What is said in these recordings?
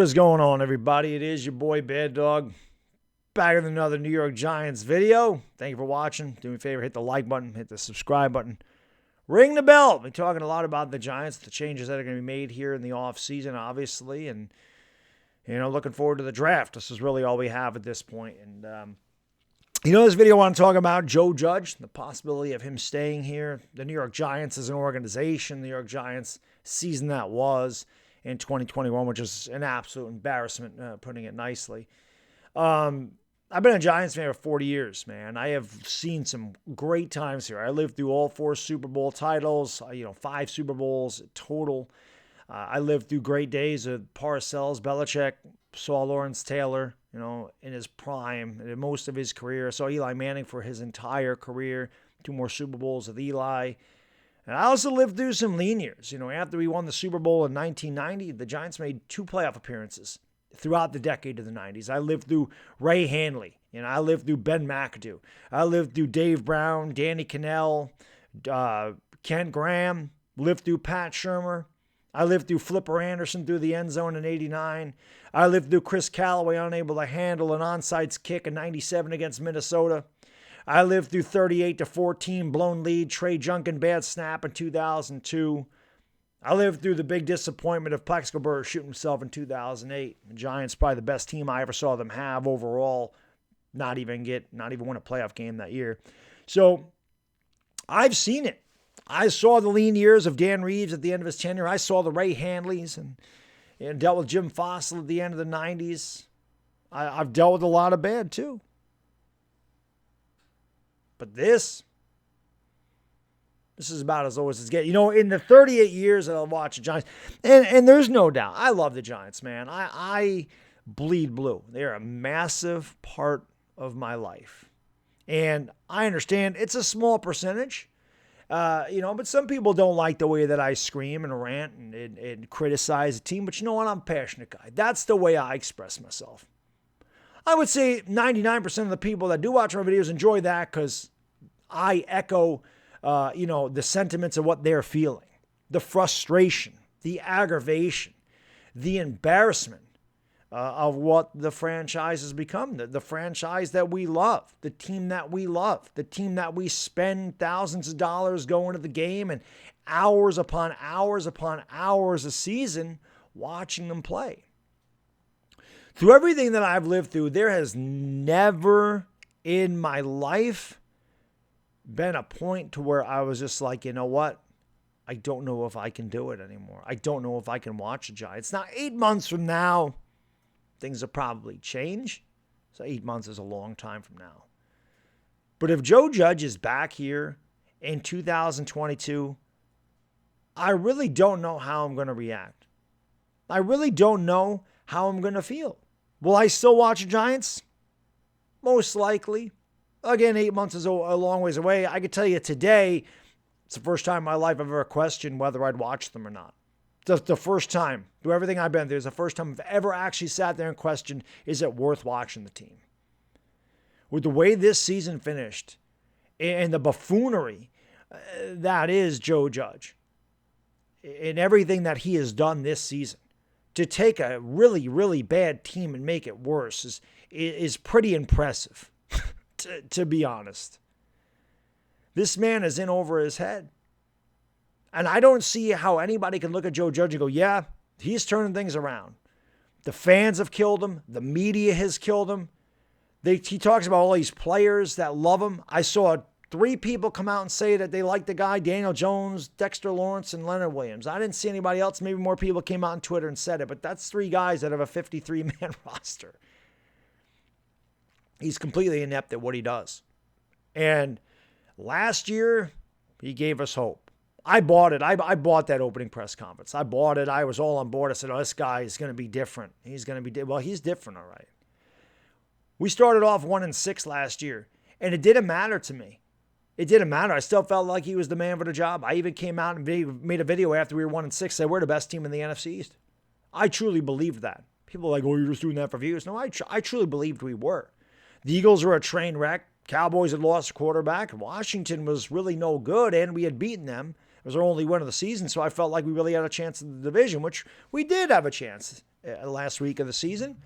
What is going on, everybody? It is your boy Baddog, back with another New York Giants video. Thank you for watching. Do me a favor, hit the like button, hit the subscribe button, ring the bell. We're talking a lot about the Giants, the changes that are going to be made here in the offseason, obviously, and looking forward to the draft. This is really all we have at this point. And this video I want to talk about Joe Judge, the possibility of him staying here, the New York Giants as an organization, the New York Giants season that was in 2021, which is an absolute embarrassment, putting it nicely. I've been a Giants fan for 40 years, man. I have seen some great times here. I lived through all 4 Super Bowl titles, 5 Super Bowls total. I lived through great days of Parcells, Belichick, saw Lawrence Taylor, in his prime, in most of his career. I saw Eli Manning for his entire career, 2 more Super Bowls with Eli. And I also lived through some lean years. After we won the Super Bowl in 1990, the Giants made 2 playoff appearances throughout the decade of the 90s. I lived through Ray Handley. I lived through Ben McAdoo. I lived through Dave Brown, Danny Cannell, Kent Graham. Lived through Pat Shurmur. I lived through Flipper Anderson through the end zone in 89. I lived through Chris Callaway unable to handle an onside kick in 97 against Minnesota. I lived through 38-14 blown lead, Trey Junkin bad snap in 2002. I lived through the big disappointment of Plexico shooting himself in 2008. The Giants probably the best team I ever saw them have overall. Not even win a playoff game that year. So I've seen it. I saw the lean years of Dan Reeves at the end of his tenure. I saw the Ray Handleys and dealt with Jim Fossil at the end of the 90s. I've dealt with a lot of bad too. But this is about as low as it's getting. In the 38 years that I'll watch the Giants, and there's no doubt, I love the Giants, man. I bleed blue. They're a massive part of my life. And I understand it's a small percentage, but some people don't like the way that I scream and rant and criticize the team. But you know what? I'm a passionate guy. That's the way I express myself. I would say 99% of the people that do watch my videos enjoy that because I echo, the sentiments of what they're feeling, the frustration, the aggravation, the embarrassment of what the franchise has become, the franchise that we love, the team that we love, the team that we spend thousands of dollars going to the game and hours upon hours upon hours a season watching them play. Through everything that I've lived through, there has never in my life been a point to where I was just like, you know what? I don't know if I can do it anymore. I don't know if I can watch the Giants. Now, 8 months from now, things will probably change. So 8 months is a long time from now. But if Joe Judge is back here in 2022, I really don't know how I'm going to react. I really don't know how I'm going to feel. Will I still watch the Giants? Most likely. Again, 8 months is a long ways away. I can tell you today, it's the first time in my life I've ever questioned whether I'd watch them or not. The first time, through everything I've been through, it's the first time I've ever actually sat there and questioned, is it worth watching the team? With the way this season finished and the buffoonery that is Joe Judge and everything that he has done this season, to take a really, really bad team and make it worse is pretty impressive, to be honest. This man is in over his head. And I don't see how anybody can look at Joe Judge and go, yeah, he's turning things around. The fans have killed him. The media has killed him. He talks about all these players that love him. I saw 3 people come out and say that they like the guy, Daniel Jones, Dexter Lawrence, and Leonard Williams. I didn't see anybody else. Maybe more people came out on Twitter and said it, but that's 3 guys that have a 53-man roster. He's completely inept at what he does. And last year, he gave us hope. I bought it. I bought that opening press conference. I bought it. I was all on board. I said, this guy is going to be different. He's going to be well, he's different, all right. We started off 1-6 last year, and it didn't matter to me. It didn't matter. I still felt like he was the man for the job. I even came out and made a video after we were 1-6, said we're the best team in the NFC East. I truly believed that. People are like, oh, you're just doing that for views. No, I truly believed we were. The Eagles were a train wreck. Cowboys had lost a quarterback. Washington was really no good, and we had beaten them. It was our only win of the season, so I felt like we really had a chance in the division, which we did have a chance. last week of the season.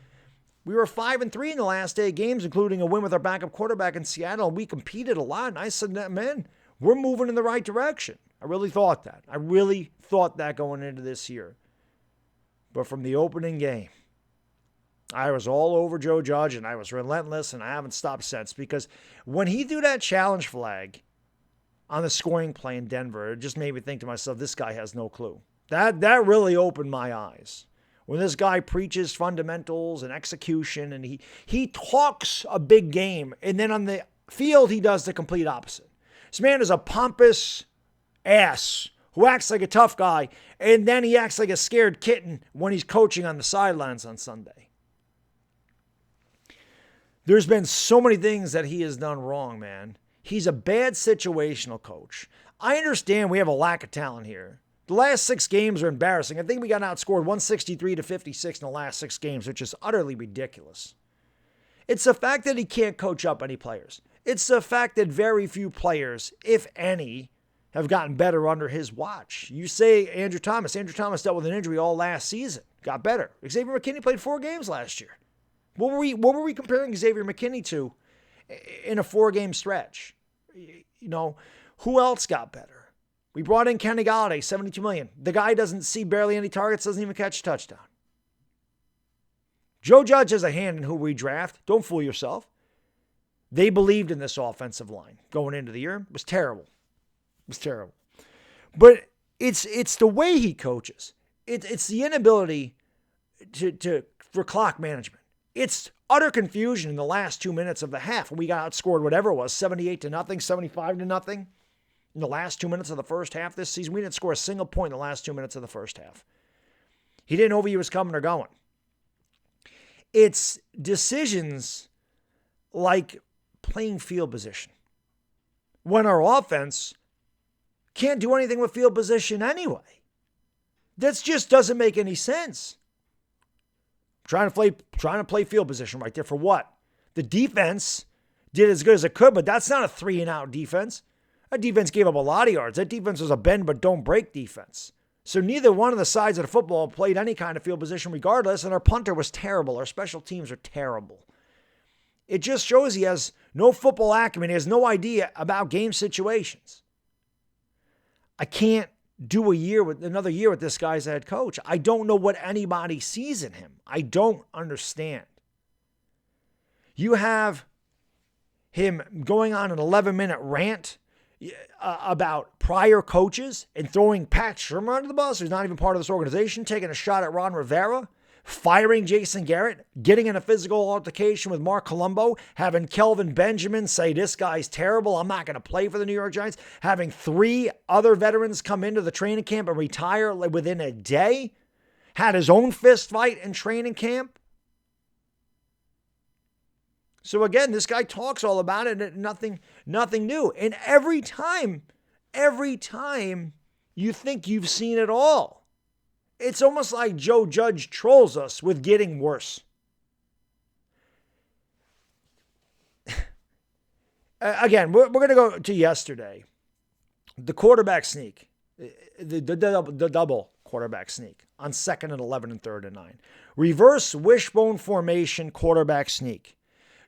We were 5-3 in the last 8 games, including a win with our backup quarterback in Seattle. And we competed a lot. And I said, man, we're moving in the right direction. I really thought that. I really thought that going into this year. But from the opening game, I was all over Joe Judge, and I was relentless, and I haven't stopped since. Because when he threw that challenge flag on the scoring play in Denver, it just made me think to myself, this guy has no clue. That really opened my eyes. When this guy preaches fundamentals and execution, and he talks a big game, and then on the field, he does the complete opposite. This man is a pompous ass who acts like a tough guy, and then he acts like a scared kitten when he's coaching on the sidelines on Sunday. There's been so many things that he has done wrong, man. He's a bad situational coach. I understand we have a lack of talent here. The last 6 games are embarrassing. I think we got outscored 163-56 in the last 6 games, which is utterly ridiculous. It's the fact that he can't coach up any players. It's the fact that very few players, if any, have gotten better under his watch. You say Andrew Thomas. Andrew Thomas dealt with an injury all last season. Got better. Xavier McKinney played 4 games last year. What were we comparing Xavier McKinney to in a 4-game stretch? You know, who else got better? We brought in Kenny Golladay, $72 million. The guy doesn't see barely any targets, doesn't even catch a touchdown. Joe Judge has a hand in who we draft. Don't fool yourself. They believed in this offensive line going into the year. It was terrible. It was terrible. But it's the way he coaches. It's the inability for clock management. It's utter confusion in the last 2 minutes of the half when we got outscored whatever it was, 78-0, 75-0. In the last 2 minutes of the first half this season, we didn't score a single point in the last 2 minutes of the first half. He didn't know if he was coming or going. It's decisions like playing field position. When our offense can't do anything with field position anyway. That just doesn't make any sense. Trying to play field position right there for what? The defense did as good as it could, but that's not a 3-and-out defense. That defense gave up a lot of yards. That defense was a bend but don't break defense. So neither one of the sides of the football played any kind of field position regardless, and our punter was terrible. Our special teams are terrible. It just shows he has no football acumen. He has no idea about game situations. I can't do another year with this guy as a head coach. I don't know what anybody sees in him. I don't understand. You have him going on an 11-minute rant about prior coaches and throwing Pat Shermer under the bus, who's not even part of this organization, taking a shot at Ron Rivera, firing Jason Garrett, getting in a physical altercation with Mark Colombo, having Kelvin Benjamin say, this guy's terrible, I'm not going to play for the New York Giants, having 3 other veterans come into the training camp and retire within a day, had his own fist fight in training camp. So again, this guy talks all about it and nothing new. And every time you think you've seen it all, it's almost like Joe Judge trolls us with getting worse. Again, we're going to go to yesterday. The quarterback sneak, the double quarterback sneak on 2nd and 11 and 3rd and 9. Reverse wishbone formation quarterback sneak.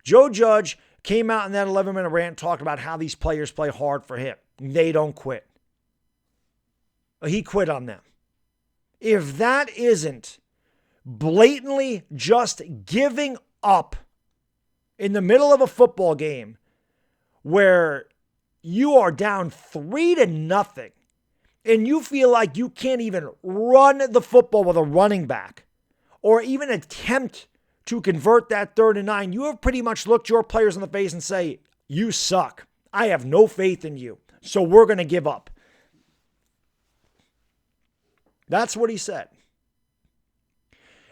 Joe Judge came out in that 11-minute rant and talked about how these players play hard for him. They don't quit. He quit on them. If that isn't blatantly just giving up in the middle of a football game where you are down 3-0 and you feel like you can't even run the football with a running back or even attempt to convert that 3rd and 9, you have pretty much looked your players in the face and say, you suck. I have no faith in you. So we're going to give up. That's what he said.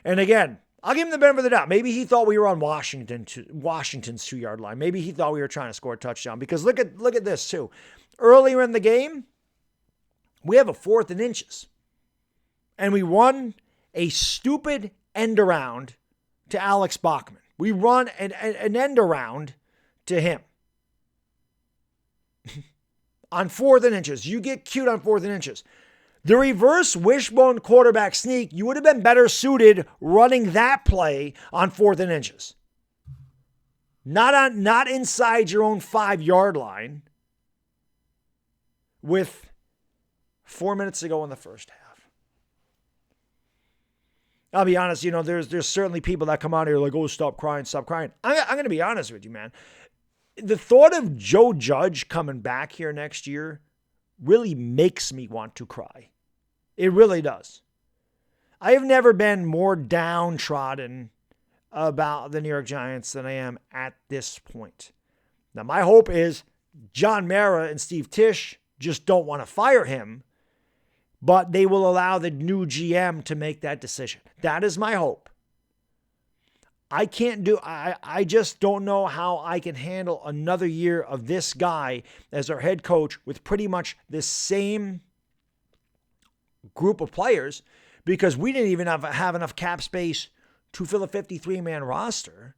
And again, I'll give him the benefit of the doubt. Maybe he thought we were on Washington's 2-yard line. Maybe he thought we were trying to score a touchdown. Because look at this too. Earlier in the game, we have a 4th and inches. And we run a stupid end around to Alex Bachman. We run an end around to him. On 4th and inches. You get cute on 4th and inches. The reverse wishbone quarterback sneak, you would have been better suited running that play on 4th and inches. Not inside your own 5-yard line with 4 minutes to go in the first half. I'll be honest, there's certainly people that come out here like, oh, stop crying, stop crying. I'm going to be honest with you, man. The thought of Joe Judge coming back here next year really makes me want to cry. It really does. I have never been more downtrodden about the New York Giants than I am at this point. Now, my hope is John Mara and Steve Tisch just don't want to fire him, but they will allow the new GM to make that decision. That is my hope. I just don't know how I can handle another year of this guy as our head coach with pretty much the same group of players, because we didn't even have enough cap space to fill a 53-man roster.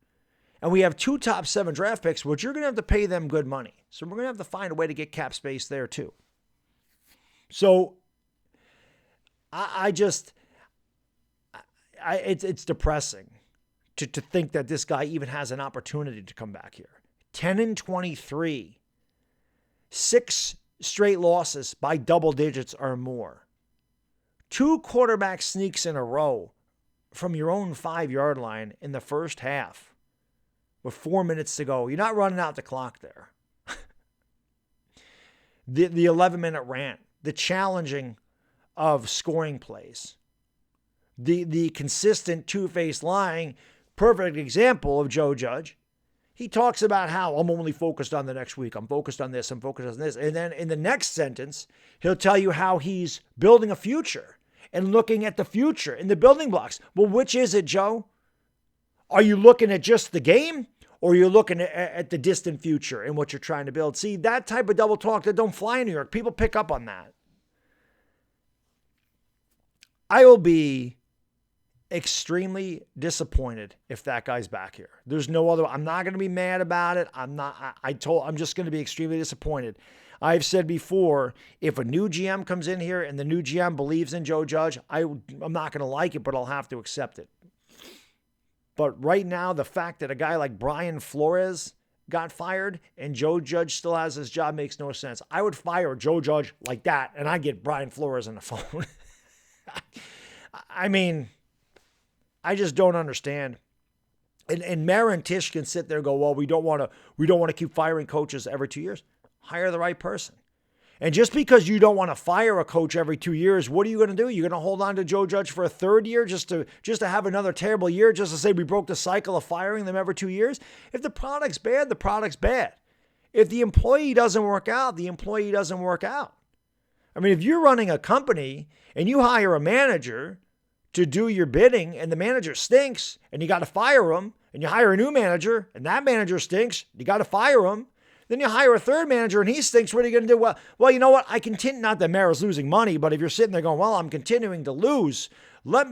And we have 2 top 7 draft picks, which you're going to have to pay them good money. So we're going to have to find a way to get cap space there too. So it's depressing to think that this guy even has an opportunity to come back here. 10-23, 6 straight losses by double digits or more. 2 quarterback sneaks in a row from your own 5-yard line in the first half with 4 minutes to go. You're not running out the clock there. The 11-minute rant, the challenging of scoring plays, the consistent two-faced lying, perfect example of Joe Judge. He talks about how I'm only focused on the next week. I'm focused on this. I'm focused on this. And then in the next sentence, he'll tell you how he's building a future and looking at the future and the building blocks. Well, which is it, Joe? Are you looking at just the game, or are you looking at the distant future and what you're trying to build? See, that type of double talk that don't fly in New York, people pick up on that. I will be extremely disappointed if that guy's back here. There's no other. I'm not going to be mad about it. I'm just going to be extremely disappointed. I've said before, if a new GM comes in here and the new GM believes in Joe Judge, I'm not going to like it, but I'll have to accept it. But right now, the fact that a guy like Brian Flores got fired and Joe Judge still has his job makes no sense. I would fire Joe Judge like that, and I'd get Brian Flores on the phone. I mean, I just don't understand. And Mara and Tisch can sit there and go, well, we don't want to keep firing coaches every 2 years. Hire the right person. And just because you don't want to fire a coach every 2 years, what are you going to do? You're going to hold on to Joe Judge for a 3rd year just to have another terrible year, just to say we broke the cycle of firing them every 2 years? If the product's bad, the product's bad. If the employee doesn't work out, the employee doesn't work out. I mean, if you're running a company and you hire a manager to do your bidding and the manager stinks and you got to fire him, and you hire a new manager and that manager stinks, you got to fire him. Then you hire a 3rd manager and he stinks. What are you going to do? Well, you know what? I continue, not that Mara's losing money, but if you're sitting there going, well, I'm continuing to lose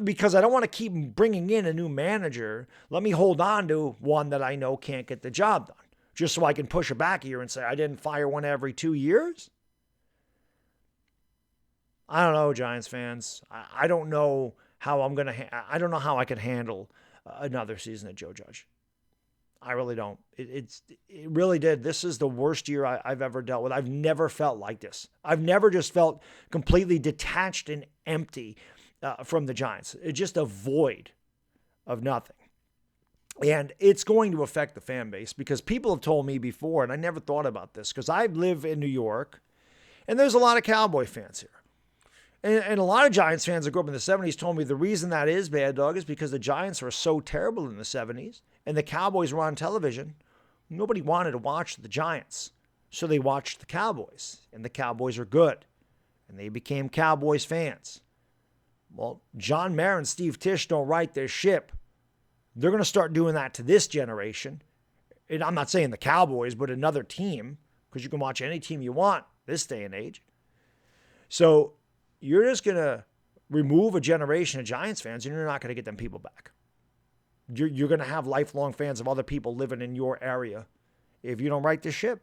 because I don't want to keep bringing in a new manager, let me hold on to one that I know can't get the job done, just so I can push it back a year and say I didn't fire one every 2 years. I don't know, Giants fans. I don't know how I don't know how I could handle another season of Joe Judge. I really don't. It really did. This is the worst year I've ever dealt with. I've never felt like this. I've never just felt completely detached and empty from the Giants. It's just a void of nothing. And it's going to affect the fan base because people have told me before, and I never thought about this because I live in New York and there's a lot of Cowboy fans here. And a lot of Giants fans that grew up in the 70s told me the reason that is, Baddog, is because the Giants were so terrible in the 70s and the Cowboys were on television. Nobody wanted to watch the Giants. So they watched the Cowboys. And the Cowboys are good. And they became Cowboys fans. Well, John Mara and Steve Tisch don't right their ship. They're going to start doing that to this generation. And I'm not saying the Cowboys, but another team. Because you can watch any team you want this day and age. So you're just going to remove a generation of Giants fans and you're not going to get them people back. You're going to have lifelong fans of other people living in your area if you don't right this ship.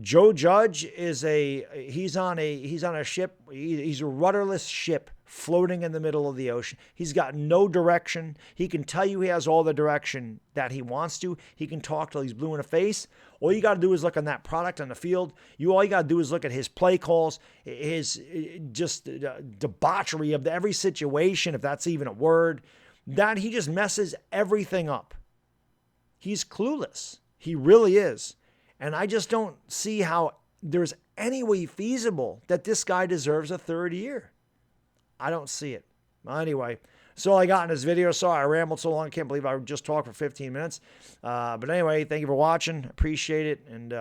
Joe Judge he's on a ship. He's a rudderless ship floating in the middle of the ocean. He's got no direction. He can tell you he has all the direction that he wants to. He can talk till he's blue in the face. All you got to do is look on that product on the field. All you got to do is look at his play calls, his just debauchery of every situation, if that's even a word, that he just messes everything up. He's clueless. He really is. And I just don't see how there's any way feasible that this guy deserves a third year. I don't see it. Well, anyway, that's all I got in this video. Sorry I rambled so long. I can't believe I just talked for 15 minutes. But anyway, thank you for watching. Appreciate it. And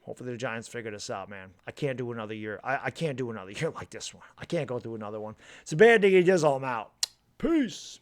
hopefully the Giants figure this out, man. I can't do another year. I can't do another year like this one. I can't go through another one. It's a bad day. He does all them out. Peace.